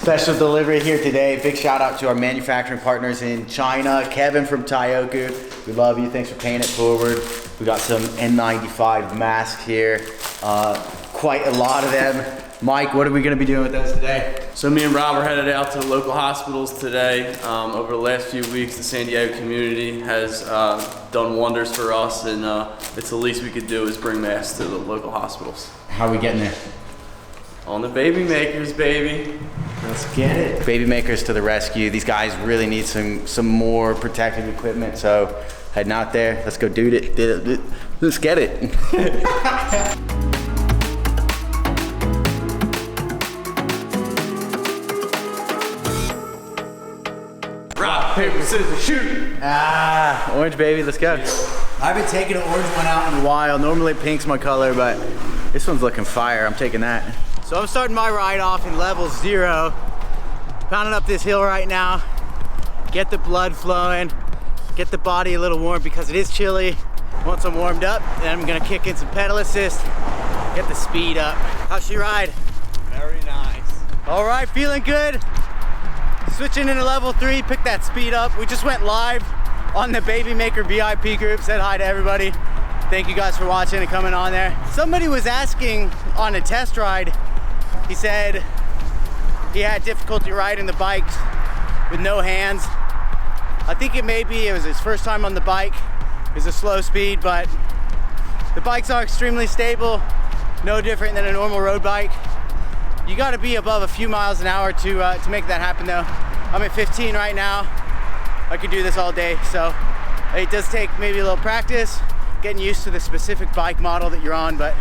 Special delivery here today. Big shout out to our manufacturing partners in China. Kevin from Tyoku. We love you. Thanks for paying it forward. We got some N95 masks here. Quite a lot of them. Mike, what are we going to be doing with those today? So me and Rob are headed out to local hospitals today. Over the last few weeks, the San Diego community has done wonders for us, and it's the least we could do is bring masks to the local hospitals. How are we getting there? On the Babymakers, baby. Let's get it. Babymakers to the rescue. These guys really need some more protective equipment, so heading out there. Let's go do it. Let's get it. Rock, paper, scissors, shoot! Orange baby, let's go. I've been taking an orange one out in a while. Normally pink's my color, but this one's looking fire. I'm taking that. So I'm starting my ride off in level 0. Pounding up this hill right now. Get the blood flowing. Get the body a little warm because it is chilly. Once I'm warmed up, then I'm gonna kick in some pedal assist. Get the speed up. How's she ride? Very nice. All right, feeling good. Switching into level 3, pick that speed up. We just went live on the Babymaker VIP group. Said hi to everybody. Thank you guys for watching and coming on there. Somebody was asking on a test ride, he said he had difficulty riding the bikes with no hands. I think it was his first time on the bike. It was a slow speed, but the bikes are extremely stable, no different than a normal road bike. You gotta be above a few miles an hour to make that happen though. I'm at 15 right now. I could do this all day, so it does take maybe a little practice, getting used to the specific bike model that you're on, but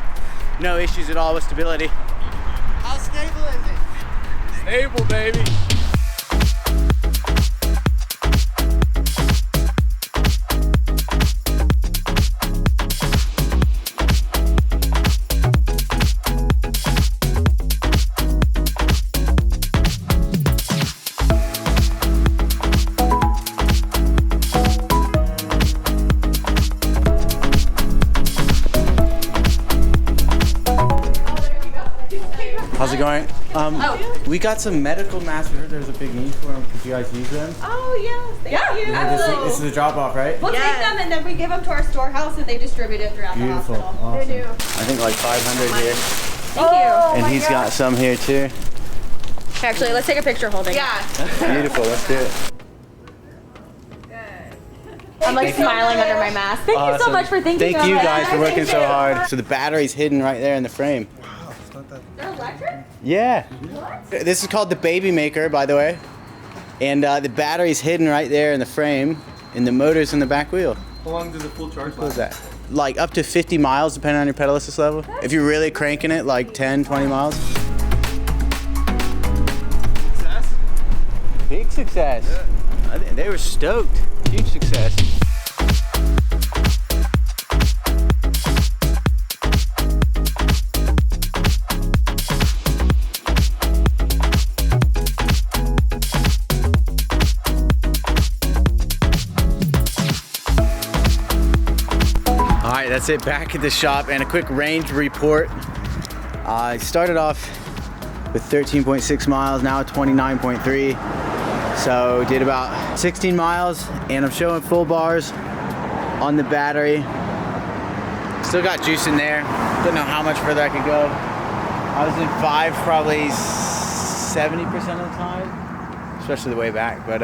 no issues at all with stability. How stable is it? Stable, baby. How's it going? We got some medical masks. We heard there's a big need for them. Could you guys use them? Oh, yes. Thank you. Yeah, this is a drop off, right? We'll take them and then we give them to our storehouse and they distribute it throughout Beautiful. the hospital. Awesome. They do. I think like 500 here. Thank you. And he's got some here too. Actually, let's take a picture holding. Yeah. Beautiful. Let's do it. I'm like smiling under my mask. Thank you so much for thinking of Thank you it. guys for working so hard. So the battery's hidden right there in the frame. They're electric? Yeah. What? This is called the Babymaker, by the way. And the battery's hidden right there in the frame, and the motor's in the back wheel. How long does a full charge last? What is that? Like up to 50 miles, depending on your pedal assist level. If you're really cranking it, like 10, 20 miles. Success? Big success. Yeah. They were stoked. Huge success. All right, that's it. Back at the shop and a quick range report. I started off with 13.6 miles, now at 29.3. So did about 16 miles and I'm showing full bars on the battery. Still got juice in there. Don't know how much further I could go. I was in 5 probably 70% of the time, especially the way back. But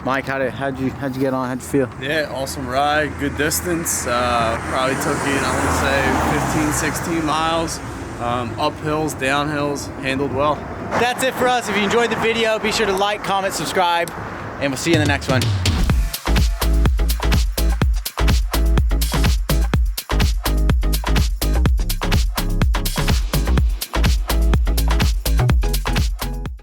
Mike, how'd you get on? How'd you feel? Yeah, awesome ride, good distance. Probably took it, I want to say 15, 16 miles. Up hills, down hills, handled well. That's it for us. If you enjoyed the video, be sure to like, comment, subscribe, and we'll see you in the next one.